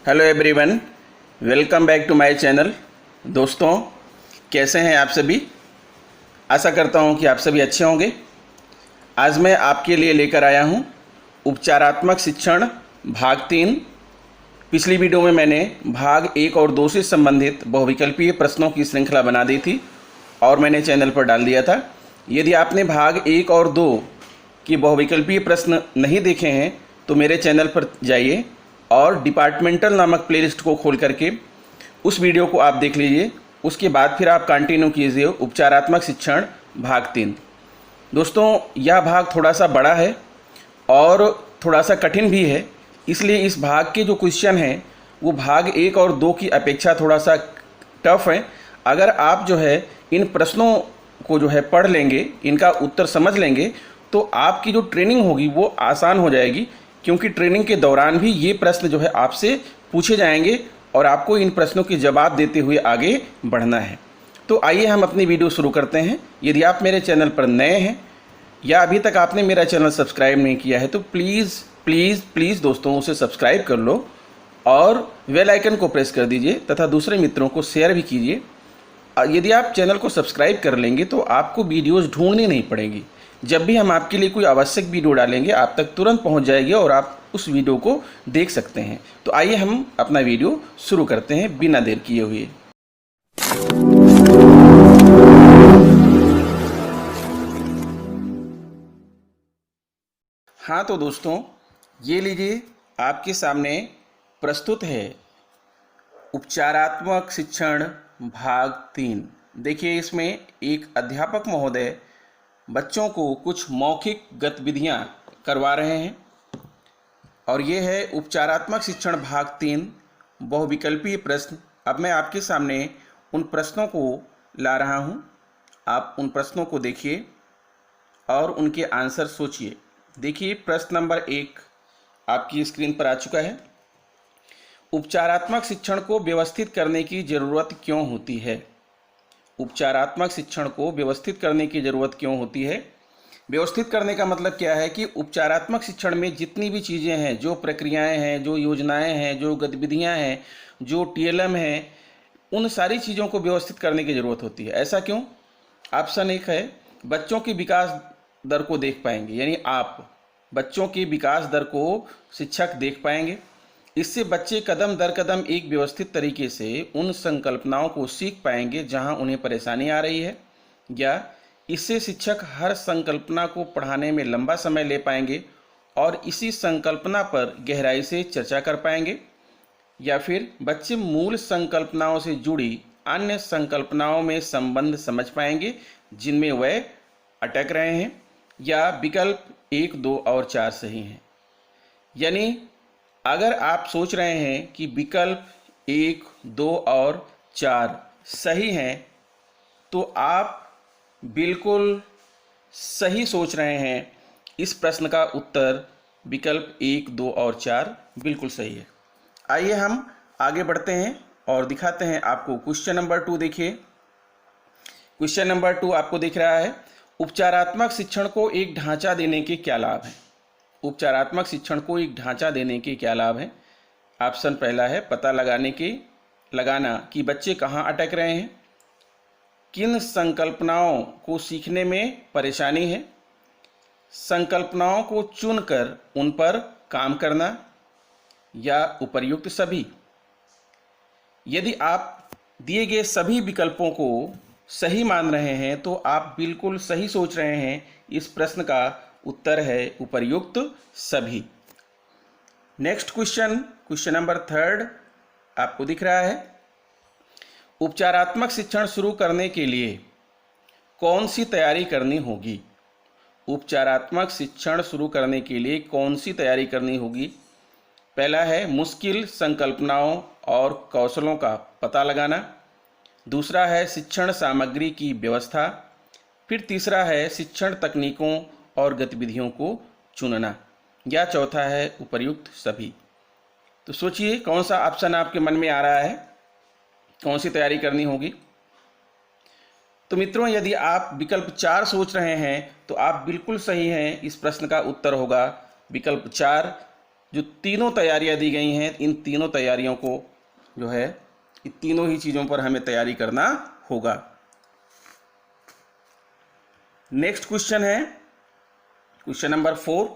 Hello everyone, welcome back to my channel. दोस्तों, कैसे हैं आप सभी? आशा करता हूं कि आप सभी अच्छे होंगे। आज मैं आपके लिए लेकर आया हूं उपचारात्मक शिक्षण भाग 3। पिछली वीडियो में मैंने भाग 1 और 2 से संबंधित बहुविकल्पीय प्रश्नों की श्रृंखला बना दी थी और मैंने चैनल पर डाल दिया था। यदि आपने भाग 1 और 2 की बहुविकल्पीय प्रश्न नहीं देखे हैं तो मेरे चैनल पर जाइए और डिपार्टमेंटल नामक प्लेलिस्ट को खोल करके उस वीडियो को आप देख लीजिए। उसके बाद फिर आप कंटिन्यू कीजिए उपचारात्मक शिक्षण भाग 3। दोस्तों, यह भाग थोड़ा सा बड़ा है और थोड़ा सा कठिन भी है, इसलिए इस भाग के जो क्वेश्चन हैं वो भाग 1 और 2 की अपेक्षा थोड़ा सा टफ है। अगर आप जो है इन प्रश्नों को जो है पढ़ लेंगे, इनका उत्तर समझ लेंगे, तो आपकी जो ट्रेनिंग होगी वो आसान हो जाएगी, क्योंकि ट्रेनिंग के दौरान भी ये प्रश्न जो है आपसे पूछे जाएंगे और आपको इन प्रश्नों के जवाब देते हुए आगे बढ़ना है। तो आइए हम अपनी वीडियो शुरू करते हैं। यदि आप मेरे चैनल पर नए हैं या अभी तक आपने मेरा चैनल सब्सक्राइब नहीं किया है तो प्लीज़ प्लीज़ प्लीज़ दोस्तों उसे सब्सक्राइब कर लो और बेल आइकन को प्रेस कर दीजिए तथा दूसरे मित्रों को शेयर भी कीजिए। यदि आप चैनल को सब्सक्राइब कर लेंगे तो आपको वीडियोज़ ढूंढनी नहीं पड़ेंगी। जब भी हम आपके लिए कोई आवश्यक वीडियो डालेंगे आप तक तुरंत पहुंच जाएगी और आप उस वीडियो को देख सकते हैं। तो आइए हम अपना वीडियो शुरू करते हैं बिना देर किए हुए। हाँ तो दोस्तों, ये लीजिए, आपके सामने प्रस्तुत है उपचारात्मक शिक्षण भाग 3। देखिए, इसमें एक अध्यापक महोदय बच्चों को कुछ मौखिक गतिविधियां करवा रहे हैं और ये है उपचारात्मक शिक्षण भाग 3 बहुविकल्पीय प्रश्न। अब मैं आपके सामने उन प्रश्नों को ला रहा हूं, आप उन प्रश्नों को देखिए और उनके आंसर सोचिए। देखिए, प्रश्न नंबर 1 आपकी स्क्रीन पर आ चुका है। उपचारात्मक शिक्षण को व्यवस्थित करने की ज़रूरत क्यों होती है? उपचारात्मक शिक्षण को व्यवस्थित करने की ज़रूरत क्यों होती है? व्यवस्थित करने का मतलब क्या है कि उपचारात्मक शिक्षण में जितनी भी चीज़ें हैं, जो प्रक्रियाएं हैं, जो योजनाएं हैं, जो गतिविधियां हैं, जो टीएलएम हैं, उन सारी चीज़ों को व्यवस्थित करने की ज़रूरत होती है। ऐसा क्यों? ऑप्शन 1 है, बच्चों की विकास दर को देख पाएंगे, यानी आप बच्चों की विकास दर को शिक्षक देख पाएंगे। इससे बच्चे कदम दर कदम एक व्यवस्थित तरीके से उन संकल्पनाओं को सीख पाएंगे जहां उन्हें परेशानी आ रही है, या इससे शिक्षक हर संकल्पना को पढ़ाने में लंबा समय ले पाएंगे और इसी संकल्पना पर गहराई से चर्चा कर पाएंगे, या फिर बच्चे मूल संकल्पनाओं से जुड़ी अन्य संकल्पनाओं में संबंध समझ पाएंगे जिनमें वह अटक रहे हैं, या विकल्प 1, 2 और 4 सही हैं। यानी अगर आप सोच रहे हैं कि विकल्प 1, 2 और 4 सही हैं तो आप बिल्कुल सही सोच रहे हैं। इस प्रश्न का उत्तर विकल्प 1, 2 और 4 बिल्कुल सही है। आइए हम आगे बढ़ते हैं और दिखाते हैं आपको क्वेश्चन नंबर 2। देखिए, क्वेश्चन नंबर 2 आपको दिख रहा है, उपचारात्मक शिक्षण को एक ढांचा देने के क्या लाभ हैं? उपचारात्मक शिक्षण को एक ढांचा देने के क्या लाभ हैं? ऑप्शन पहला है पता लगाना कि बच्चे कहाँ अटक रहे हैं, किन संकल्पनाओं को सीखने में परेशानी है, संकल्पनाओं को चुनकर उन पर काम करना, या उपर्युक्त सभी। यदि आप दिए गए सभी विकल्पों को सही मान रहे हैं तो आप बिल्कुल सही सोच रहे हैं। इस प्रश्न का उत्तर है उपर्युक्त सभी। नेक्स्ट क्वेश्चन, क्वेश्चन नंबर 3 आपको दिख रहा है, उपचारात्मक शिक्षण शुरू करने के लिए कौन सी तैयारी करनी होगी? उपचारात्मक शिक्षण शुरू करने के लिए कौन सी तैयारी करनी होगी? पहला है मुश्किल संकल्पनाओं और कौशलों का पता लगाना, दूसरा है शिक्षण सामग्री की व्यवस्था, फिर तीसरा है शिक्षण तकनीकों और गतिविधियों को चुनना, या चौथा है उपर्युक्त सभी। तो सोचिए कौन सा ऑप्शन आपके मन में आ रहा है, कौन सी तैयारी करनी होगी? तो मित्रों, यदि आप विकल्प 4 सोच रहे हैं तो आप बिल्कुल सही हैं। इस प्रश्न का उत्तर होगा विकल्प 4, जो तीनों तैयारियां दी गई हैं, इन तीनों तैयारियों को जो है, इन तीनों ही चीज़ों पर हमें तैयारी करना होगा। नेक्स्ट क्वेश्चन है क्वेश्चन नंबर 4।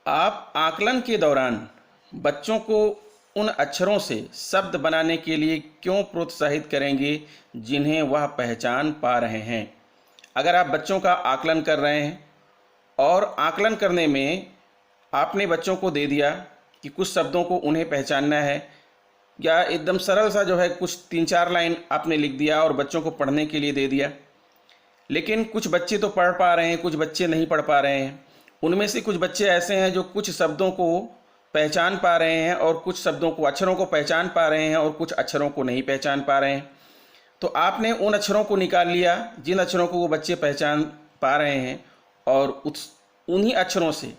आप आकलन के दौरान बच्चों को उन अक्षरों से शब्द बनाने के लिए क्यों प्रोत्साहित करेंगे जिन्हें वह पहचान पा रहे हैं? अगर आप बच्चों का आकलन कर रहे हैं और आकलन करने में आपने बच्चों को दे दिया कि कुछ शब्दों को उन्हें पहचानना है, या एकदम सरल सा जो है कुछ 3-4 लाइन आपने लिख दिया और बच्चों को पढ़ने के लिए दे दिया, लेकिन कुछ बच्चे तो पढ़ पा रहे हैं, कुछ बच्चे नहीं पढ़ पा रहे हैं। उनमें से कुछ बच्चे ऐसे हैं जो कुछ शब्दों को पहचान पा रहे हैं और कुछ शब्दों को, अक्षरों को पहचान पा रहे हैं और कुछ अक्षरों को नहीं पहचान पा रहे हैं। तो आपने उन अक्षरों को निकाल लिया जिन अक्षरों को वो बच्चे पहचान पा रहे हैं, और उन्हीं अक्षरों से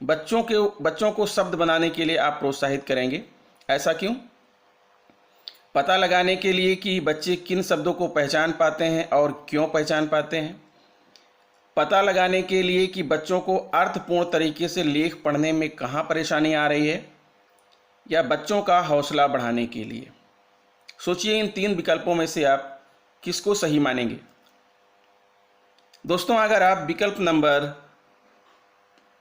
बच्चों को शब्द बनाने के लिए आप प्रोत्साहित करेंगे। ऐसा क्यों? पता लगाने के लिए कि बच्चे किन शब्दों को पहचान पाते हैं और क्यों पहचान पाते हैं। पता लगाने के लिए कि बच्चों को अर्थपूर्ण तरीके से लेख पढ़ने में कहाँ परेशानी आ रही है, या बच्चों का हौसला बढ़ाने के लिए। सोचिए इन 3 विकल्पों में से आप किसको सही मानेंगे। दोस्तों, अगर आप विकल्प नंबर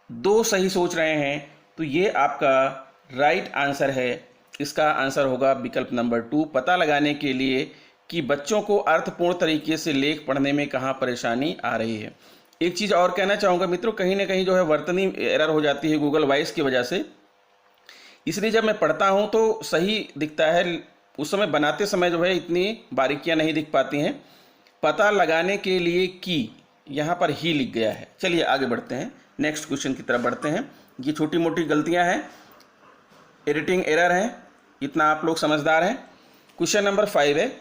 2 सही सोच रहे हैं तो ये आपका राइट आंसर है। इसका आंसर होगा विकल्प नंबर 2, पता लगाने के लिए कि बच्चों को अर्थपूर्ण तरीके से लेख पढ़ने में कहाँ परेशानी आ रही है। एक चीज़ और कहना चाहूँगा मित्रों, कहीं ना कहीं जो है वर्तनी एरर हो जाती है गूगल वॉइस की वजह से, इसलिए जब मैं पढ़ता हूँ तो सही दिखता है, उस समय बनाते समय जो है इतनी बारीकियाँ नहीं दिख पाती हैं। पता लगाने के लिए कि यहाँ पर ही लिख गया है। चलिए आगे बढ़ते हैं, नेक्स्ट क्वेश्चन की तरफ बढ़ते हैं। ये छोटी मोटी गलतियाँ हैं, एडिटिंग एरर हैं, इतना आप लोग समझदार हैं। क्वेश्चन नंबर 5 है,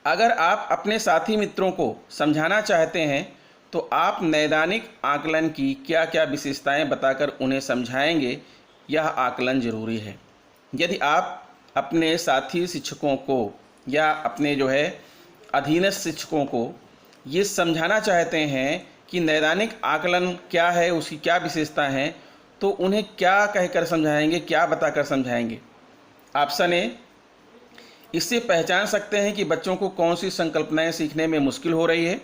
अगर आप अपने साथी मित्रों को समझाना चाहते हैं तो आप नैदानिक आकलन की क्या क्या विशेषताएं बताकर उन्हें समझाएंगे? यह आकलन जरूरी है। यदि आप अपने साथी शिक्षकों को या अपने जो है अधीनस्थ शिक्षकों को ये समझाना चाहते हैं कि नैदानिक आकलन क्या है, उसकी क्या विशेषता हैं, तो उन्हें क्या कहकर समझाएंगे, क्या बताकर समझाएंगे? ऑप्शन ए, इससे पहचान सकते हैं कि बच्चों को कौन सी संकल्पनाएं सीखने में मुश्किल हो रही है।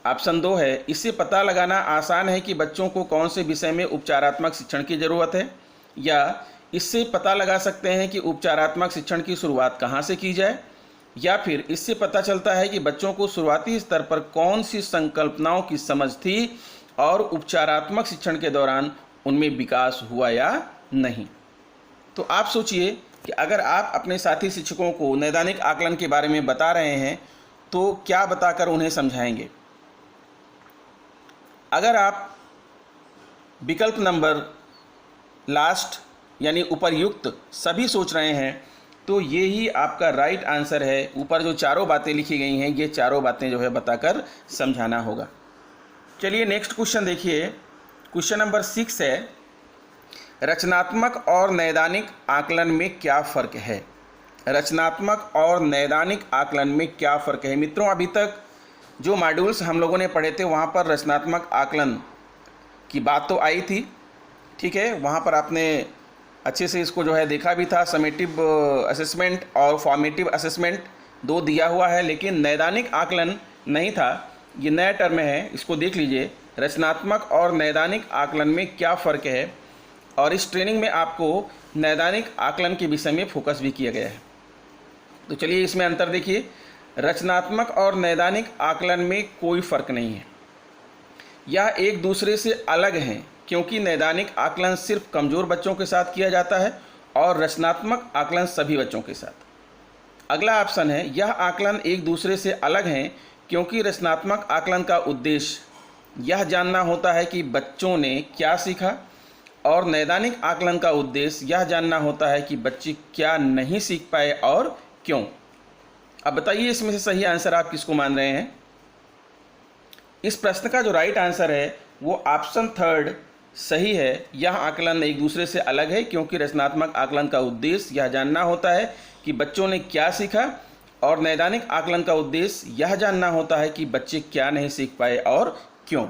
ऑप्शन 2 है, इससे पता लगाना आसान है कि बच्चों को कौन से विषय में उपचारात्मक शिक्षण की ज़रूरत है, या इससे पता लगा सकते हैं कि उपचारात्मक शिक्षण की शुरुआत कहाँ से की जाए, या फिर इससे पता चलता है कि बच्चों को शुरुआती स्तर पर कौन सी संकल्पनाओं की समझ थी और उपचारात्मक शिक्षण के दौरान उनमें विकास हुआ या नहीं। तो आप सोचिए कि अगर आप अपने साथी शिक्षकों को नैदानिक आकलन के बारे में बता रहे हैं तो क्या बताकर उन्हें समझाएंगे। अगर आप विकल्प नंबर लास्ट यानी उपर्युक्त सभी सोच रहे हैं तो ये ही आपका राइट आंसर है। ऊपर जो चारों बातें लिखी गई हैं, ये चारों बातें जो है बताकर समझाना होगा। चलिए नेक्स्ट क्वेश्चन देखिए, क्वेश्चन नंबर 6 है, रचनात्मक और नैदानिक आकलन में क्या फ़र्क है? रचनात्मक और नैदानिक आकलन में क्या फ़र्क है? मित्रों, अभी तक जो मॉड्यूल्स हम लोगों ने पढ़े थे वहाँ पर रचनात्मक आकलन की बात तो आई थी, ठीक है, वहाँ पर आपने अच्छे से इसको जो है देखा भी था। समेटिव असेसमेंट और फॉर्मेटिव असेसमेंट 2 दिया हुआ है, लेकिन नैदानिक आकलन नहीं था। ये नया टर्म है, इसको देख लीजिए। रचनात्मक और नैदानिक आकलन में क्या फ़र्क है, और इस ट्रेनिंग में आपको नैदानिक आकलन के विषय में फोकस भी किया गया है। तो चलिए इसमें अंतर देखिए। रचनात्मक और नैदानिक आकलन में कोई फ़र्क नहीं है, यह एक दूसरे से अलग हैं, क्योंकि नैदानिक आकलन सिर्फ कमज़ोर बच्चों के साथ किया जाता है और रचनात्मक आकलन सभी बच्चों के साथ। अगला ऑप्शन है, यह आकलन एक दूसरे से अलग हैं क्योंकि रचनात्मक आकलन का उद्देश्य यह जानना होता है कि बच्चों ने क्या सीखा, और नैदानिक आकलन का उद्देश्य यह जानना होता है कि बच्चे क्या नहीं सीख पाए और क्यों। अब बताइए इसमें से सही आंसर आप किसको मान रहे हैं? इस प्रश्न का जो राइट आंसर है वो ऑप्शन 3 सही है। यह आकलन एक दूसरे से अलग है क्योंकि रचनात्मक आकलन का उद्देश्य यह जानना होता है कि बच्चों ने क्या सीखा, और नैदानिक आकलन का उद्देश्य यह जानना होता है कि बच्चे क्या नहीं सीख पाए और क्यों।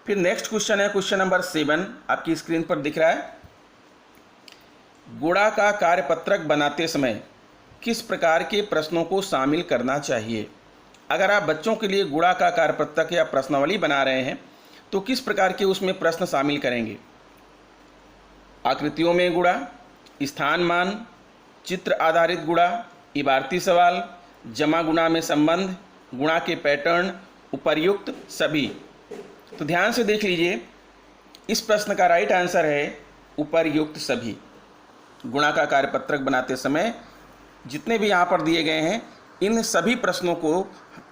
फिर नेक्स्ट क्वेश्चन है क्वेश्चन नंबर 7, आपकी स्क्रीन पर दिख रहा है। गुणा का कार्यपत्रक बनाते समय किस प्रकार के प्रश्नों को शामिल करना चाहिए? अगर आप बच्चों के लिए गुणा का कार्यपत्रक या प्रश्नावली बना रहे हैं तो किस प्रकार के उसमें प्रश्न शामिल करेंगे? आकृतियों में गुणा, स्थान मान, चित्र आधारित गुणा, इबारती सवाल, जमा गुणा में संबंध, गुणा के पैटर्न, उपर्युक्त सभी। तो ध्यान से देख लीजिए, इस प्रश्न का राइट आंसर है उपर्युक्त सभी। गुणा का कार्यपत्रक बनाते समय जितने भी यहाँ पर दिए गए हैं इन सभी प्रश्नों को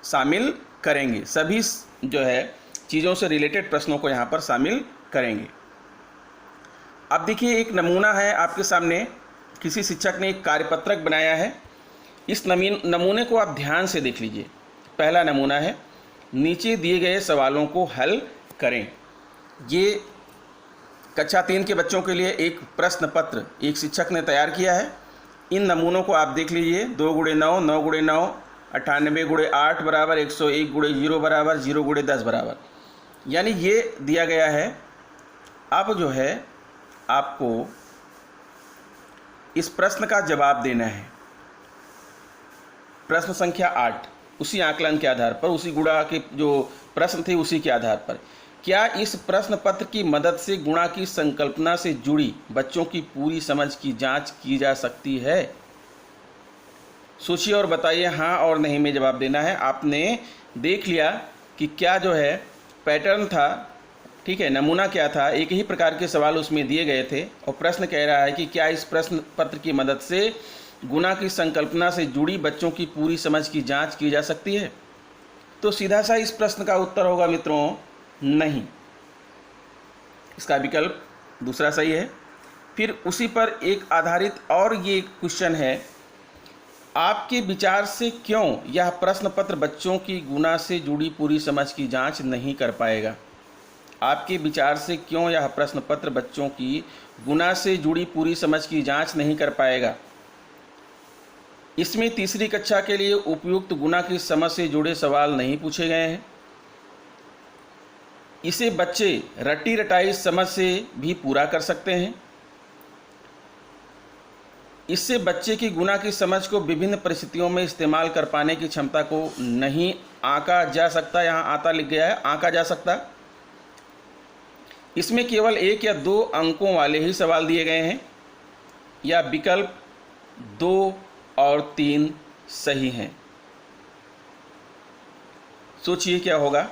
शामिल करेंगे, सभी जो है चीज़ों से रिलेटेड प्रश्नों को यहाँ पर शामिल करेंगे। अब देखिए, एक नमूना है आपके सामने, किसी शिक्षक ने एक कार्यपत्रक बनाया है। इस नमूने को आप ध्यान से देख लीजिए। पहला नमूना है, नीचे दिए गए सवालों को हल करें। ये कक्षा 3 के बच्चों के लिए एक प्रश्न पत्र एक शिक्षक ने तैयार किया है। इन नमूनों को आप देख लीजिए। 2 × 9, 9 × 9, 98 × 8 बराबर 101 × 0 बराबर 0 × 10 बराबर, यानी ये दिया गया है। अब जो है आपको इस प्रश्न का जवाब देना है। प्रश्न संख्या 8, उसी आकलन के आधार पर, उसी गुणा के जो प्रश्न थे उसी के आधार पर, क्या इस प्रश्न पत्र की मदद से गुणा की संकल्पना से जुड़ी बच्चों की पूरी समझ की जांच की जा सकती है? सोचिए और बताइए, हाँ और नहीं में जवाब देना है। आपने देख लिया कि क्या जो है पैटर्न था, ठीक है, नमूना क्या था, एक ही प्रकार के सवाल उसमें दिए गए थे और प्रश्न कह रहा है कि क्या इस प्रश्न पत्र की मदद से गुणा की संकल्पना से जुड़ी बच्चों की पूरी समझ की जांच की जा सकती है? तो सीधा सा इस प्रश्न का उत्तर होगा मित्रों, नहीं। इसका विकल्प दूसरा सही है। फिर उसी पर एक आधारित और ये क्वेश्चन है, आपके विचार से क्यों यह प्रश्न पत्र बच्चों की गुणा से जुड़ी पूरी समझ की जांच नहीं कर पाएगा? आपके विचार से क्यों यह प्रश्न पत्र बच्चों की गुणा से जुड़ी पूरी समझ की जांच नहीं कर पाएगा? इसमें तीसरी कक्षा के लिए उपयुक्त गुणा की समझ से जुड़े सवाल नहीं पूछे गए हैं। इसे बच्चे रटी रटाई समझ से भी पूरा कर सकते हैं। इससे बच्चे की गुणा की समझ को विभिन्न परिस्थितियों में इस्तेमाल कर पाने की क्षमता को नहीं आंका जा सकता। यहाँ आता लिख गया है, आंका जा सकता। इसमें केवल 1 या 2 अंकों वाले ही सवाल दिए गए हैं, या विकल्प 2 और 3 सही हैं। सोचिए क्या होगा।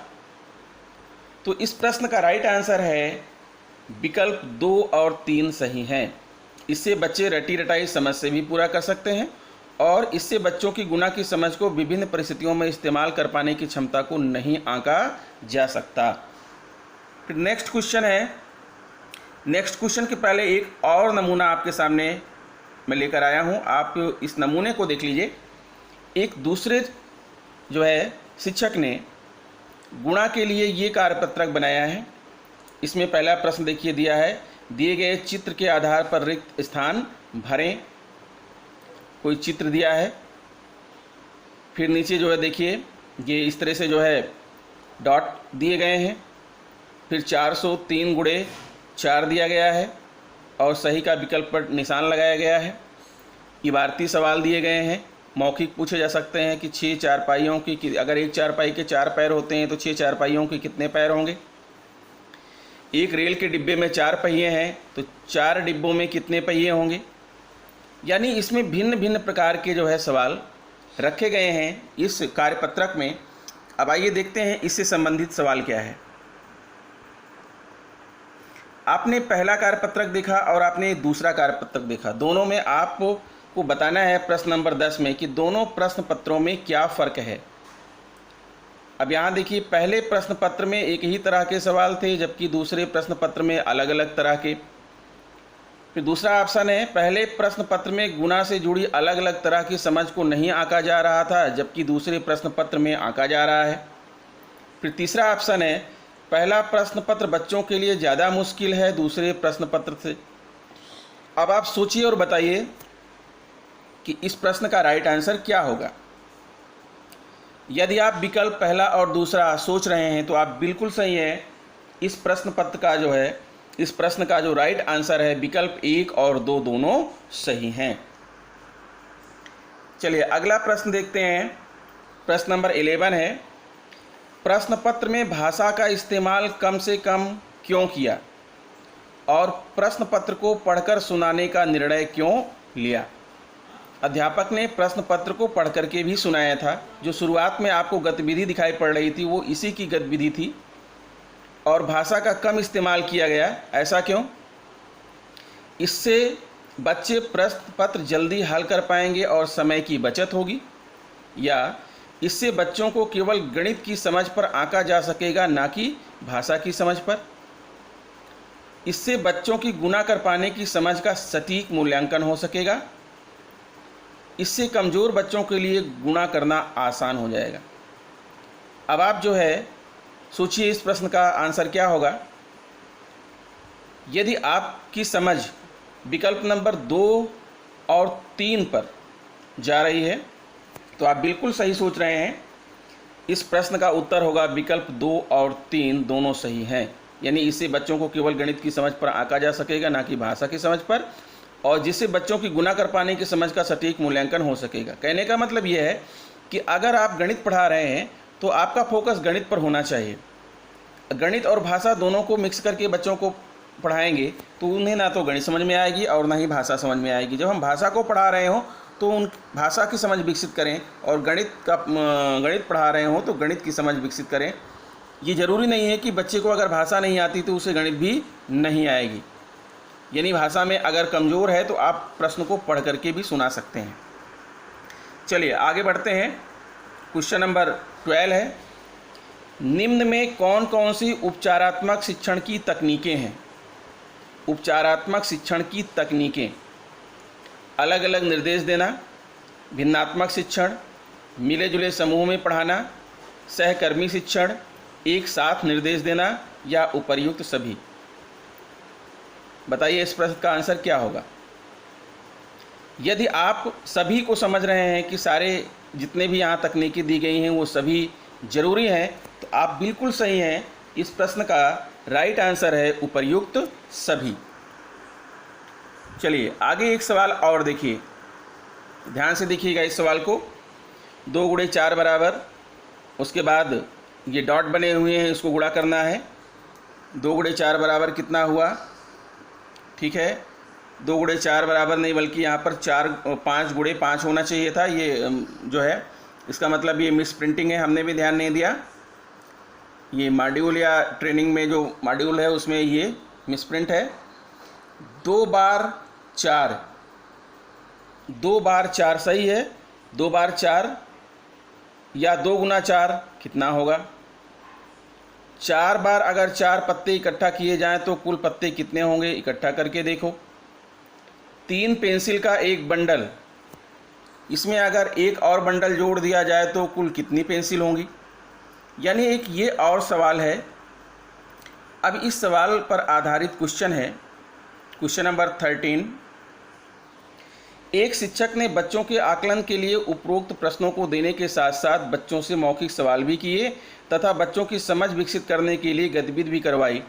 तो इस प्रश्न का राइट आंसर है विकल्प 2 और 3 सही हैं। इससे बच्चे रटी रटाई समझ से भी पूरा कर सकते हैं और इससे बच्चों की गुणा की समझ को विभिन्न परिस्थितियों में इस्तेमाल कर पाने की क्षमता को नहीं आंका जा सकता। फिर नेक्स्ट क्वेश्चन है। नेक्स्ट क्वेश्चन के पहले एक और नमूना आपके सामने मैं लेकर आया हूँ। आप इस नमूने को देख लीजिए। एक दूसरे जो है शिक्षक ने गुणा के लिए ये कार्यपत्रक बनाया है। इसमें पहला प्रश्न देखिए दिया है, दिए गए चित्र के आधार पर रिक्त स्थान भरें। कोई चित्र दिया है। फिर नीचे जो है देखिए ये इस तरह से जो है डॉट दिए गए हैं। फिर 403 × 4 दिया गया है और सही का विकल्प पर निशान लगाया गया है। इबारती सवाल दिए गए हैं, मौखिक पूछे जा सकते हैं कि 6 चारपाइयों की, अगर एक चारपाई के 4 पैर होते हैं तो 6 चारपाइयों के कितने पैर होंगे? एक रेल के डिब्बे में 4 पहिए हैं तो 4 डिब्बों में कितने पहिए होंगे? यानी इसमें भिन्न भिन्न प्रकार के जो है सवाल रखे गए हैं इस कार्यपत्रक में। अब आइए देखते हैं इससे संबंधित सवाल क्या है। आपने पहला कार्यपत्रक देखा और आपने दूसरा कार्यपत्रक देखा। दोनों में आपको बताना है प्रश्न नंबर 10 में कि दोनों प्रश्न पत्रों में क्या फ़र्क है। अब यहाँ देखिए, पहले प्रश्न पत्र में एक ही तरह के सवाल थे जबकि दूसरे प्रश्न पत्र में अलग अलग तरह के। फिर दूसरा ऑप्शन है, पहले प्रश्न पत्र में गुणा से जुड़ी अलग अलग तरह की समझ को नहीं आंका जा रहा था जबकि दूसरे प्रश्न पत्र में आंका जा रहा है। फिर तीसरा ऑप्शन है, पहला प्रश्न पत्र बच्चों के लिए ज़्यादा मुश्किल है दूसरे प्रश्न पत्र से। अब आप सोचिए और बताइए कि इस प्रश्न का राइट आंसर क्या होगा। यदि आप विकल्प पहला और दूसरा सोच रहे हैं तो आप बिल्कुल सही है। इस प्रश्न पत्र का जो है, इस प्रश्न का जो राइट आंसर है विकल्प 1 और 2 दोनों सही हैं। चलिए अगला प्रश्न देखते हैं। प्रश्न नंबर 11 है, प्रश्न पत्र में भाषा का इस्तेमाल कम से कम क्यों किया और प्रश्न पत्र को पढ़कर सुनाने का निर्णय क्यों लिया। अध्यापक ने प्रश्न पत्र को पढ़ करके भी सुनाया था। जो शुरुआत में आपको गतिविधि दिखाई पड़ रही थी वो इसी की गतिविधि थी, और भाषा का कम इस्तेमाल किया गया। ऐसा क्यों? इससे बच्चे प्रश्न पत्र जल्दी हल कर पाएंगे और समय की बचत होगी, या इससे बच्चों को केवल गणित की समझ पर आंका जा सकेगा, ना कि भाषा की समझ पर। इससे बच्चों की गुणा कर पाने की समझ का सटीक मूल्यांकन हो सकेगा। इससे कमज़ोर बच्चों के लिए गुणा करना आसान हो जाएगा। अब आप जो है सोचिए इस प्रश्न का आंसर क्या होगा। यदि आपकी समझ विकल्प नंबर 2 और 3 पर जा रही है तो आप बिल्कुल सही सोच रहे हैं। इस प्रश्न का उत्तर होगा विकल्प 2 और 3 दोनों सही हैं। यानी इससे बच्चों को केवल गणित की समझ पर आंका जा सकेगा, ना कि भाषा की समझ पर, और जिससे बच्चों की गुणा कर पाने की समझ का सटीक मूल्यांकन हो सकेगा। कहने का मतलब यह है कि अगर आप गणित पढ़ा रहे हैं तो आपका फोकस गणित पर होना चाहिए। गणित और भाषा दोनों को मिक्स करके बच्चों को पढ़ाएंगे तो उन्हें ना तो गणित समझ में आएगी और ना ही भाषा समझ में आएगी। जब हम भाषा को पढ़ा रहे हों तो उन भाषा की समझ विकसित करें, और गणित पढ़ा रहे हों तो गणित की समझ विकसित करें। ये ज़रूरी नहीं है कि बच्चे को अगर भाषा नहीं आती तो उसे गणित भी नहीं आएगी। यानी भाषा में अगर कमज़ोर है तो आप प्रश्न को पढ़ करके भी सुना सकते हैं। चलिए आगे बढ़ते हैं। क्वेश्चन नंबर 12 है, निम्न में कौन कौन सी उपचारात्मक शिक्षण की तकनीकें हैं। उपचारात्मक शिक्षण की तकनीकें: अलग अलग निर्देश देना, भिन्नात्मक शिक्षण, मिले जुले समूह में पढ़ाना, सहकर्मी शिक्षण, एक साथ निर्देश देना, या उपर्युक्त सभी। बताइए इस प्रश्न का आंसर क्या होगा। यदि आप सभी को समझ रहे हैं कि सारे जितने भी यहाँ तकनीकें दी गई हैं वो सभी जरूरी हैं, तो आप बिल्कुल सही हैं। इस प्रश्न का राइट आंसर है उपर्युक्त सभी। चलिए आगे एक सवाल और देखिए, ध्यान से देखिएगा इस सवाल को। 2 गुणे 4 बराबर, उसके बाद ये डॉट बने हुए हैं, इसको गुणा करना है। 2 गुणे 4 बराबर कितना हुआ? ठीक है, 2 गुणे 4 बराबर नहीं बल्कि यहाँ पर 5 गुणे 5 होना चाहिए था। ये जो है इसका मतलब ये मिस प्रिंटिंग है, हमने भी ध्यान नहीं दिया। ये मॉड्यूल या ट्रेनिंग में जो मॉड्यूल है उसमें ये मिस प्रिंट है। 2 बार 4, 2 बार 4 सही है। 2 बार 4 या 2 गुना 4 कितना होगा? 4 बार अगर 4 पत्ते इकट्ठा किए जाएं तो कुल पत्ते कितने होंगे? इकट्ठा करके देखो। 3 पेंसिल का एक बंडल, इसमें अगर एक और बंडल जोड़ दिया जाए तो कुल कितनी पेंसिल होंगी? यानी एक ये और सवाल है। अब इस सवाल पर आधारित क्वेश्चन है, क्वेश्चन नंबर 13। एक शिक्षक ने बच्चों के आकलन के लिए उपरोक्त प्रश्नों को देने के साथ साथ बच्चों से मौखिक सवाल भी किए तथा बच्चों की समझ विकसित करने के लिए गतिविधि भी करवाई।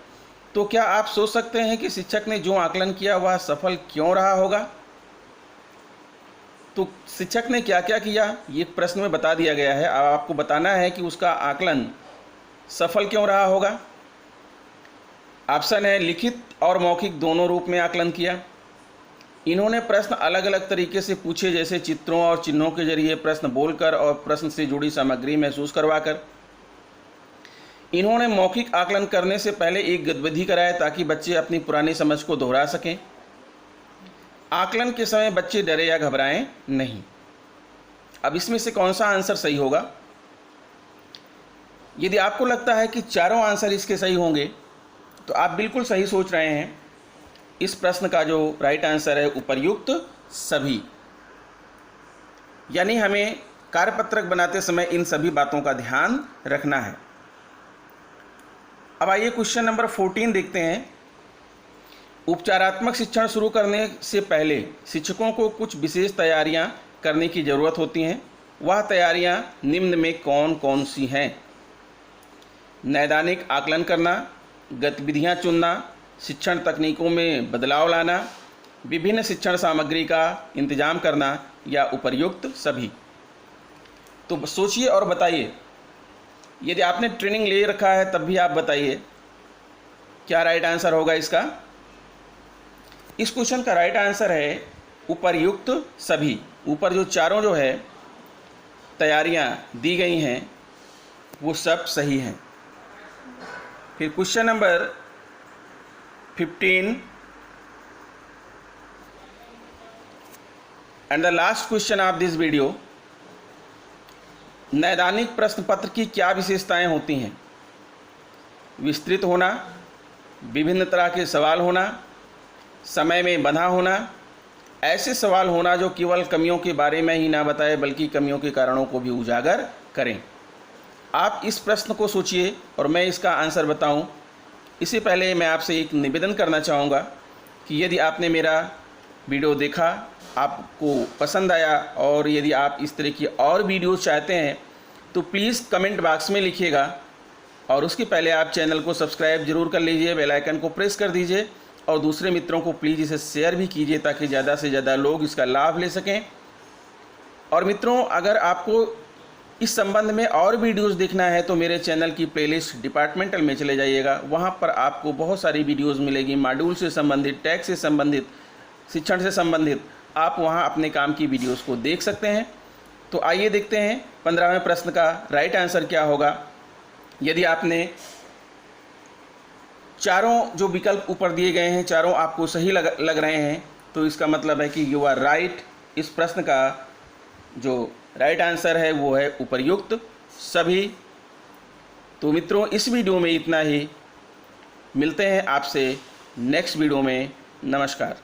तो क्या आप सोच सकते हैं कि शिक्षक ने जो आकलन किया वह सफल क्यों रहा होगा? तो शिक्षक ने क्या क्या किया ये प्रश्न में बता दिया गया है। अब आपको बताना है कि उसका आकलन सफल क्यों रहा होगा। ऑप्शन है, लिखित और मौखिक दोनों रूप में आकलन किया। इन्होंने प्रश्न अलग अलग तरीके से पूछे, जैसे चित्रों और चिन्हों के जरिए, प्रश्न बोलकर और प्रश्न से जुड़ी सामग्री महसूस करवाकर। इन्होंने मौखिक आकलन करने से पहले एक गतिविधि कराए ताकि बच्चे अपनी पुरानी समझ को दोहरा सकें। आकलन के समय बच्चे डरे या घबराएं नहीं। अब इसमें से कौन सा आंसर सही होगा? यदि आपको लगता है कि चारों आंसर इसके सही होंगे तो आप बिल्कुल सही सोच रहे हैं। इस प्रश्न का जो राइट आंसर है उपर्युक्त सभी। यानी हमें कार्यपत्रक बनाते समय इन सभी बातों का ध्यान रखना है। अब आइए क्वेश्चन नंबर 14 देखते हैं। उपचारात्मक शिक्षण शुरू करने से पहले शिक्षकों को कुछ विशेष तैयारियां करने की ज़रूरत होती हैं। वह तैयारियां निम्न में कौन कौन सी हैं? नैदानिक आकलन करना, गतिविधियां चुनना, शिक्षण तकनीकों में बदलाव लाना, विभिन्न शिक्षण सामग्री का इंतजाम करना या उपर्युक्त सभी। तो सोचिए और बताइए, यदि आपने ट्रेनिंग ले रखा है तब भी आप बताइए क्या राइट आंसर होगा इसका। इस क्वेश्चन का राइट आंसर है उपर्युक्त सभी। ऊपर जो चारों जो है तैयारियां दी गई हैं वो सब सही हैं। फिर question number 15 and the last question of this video, नैदानिक प्रश्न पत्र की क्या विशेषताएं होती हैं? विस्तृत होना, विभिन्न तरह के सवाल होना, समय में बंधा होना, ऐसे सवाल होना जो केवल कमियों के बारे में ही ना बताए बल्कि कमियों के कारणों को भी उजागर करें। आप इस प्रश्न को सोचिए और मैं इसका आंसर बताऊं। इससे पहले मैं आपसे एक निवेदन करना चाहूँगा कि यदि आपने मेरा वीडियो देखा, आपको पसंद आया और यदि आप इस तरह की और वीडियोस चाहते हैं तो प्लीज़ कमेंट बॉक्स में लिखिएगा। और उसके पहले आप चैनल को सब्सक्राइब जरूर कर लीजिए, बेल आइकन को प्रेस कर दीजिए और दूसरे मित्रों को प्लीज़ इसे शेयर भी कीजिए ताकि ज़्यादा से ज़्यादा लोग इसका लाभ ले सकें। और मित्रों, अगर आपको इस संबंध में और वीडियोस देखना है तो मेरे चैनल की प्लेलिस्ट डिपार्टमेंटल में चले जाइएगा। वहाँ पर आपको बहुत सारी वीडियोस मिलेगी, मॉड्यूल से संबंधित, टैग से संबंधित, शिक्षण से संबंधित। आप वहाँ अपने काम की वीडियोस को देख सकते हैं। तो आइए देखते हैं 15वें प्रश्न का राइट आंसर क्या होगा। यदि आपने चारों जो विकल्प ऊपर दिए गए हैं चारों आपको सही लग रहे हैं तो इसका मतलब है कि यू आर राइट। इस प्रश्न का जो राइट आंसर है वो है उपर्युक्त सभी। तो मित्रों, इस वीडियो में इतना ही। मिलते हैं आपसे नेक्स्ट वीडियो में। नमस्कार।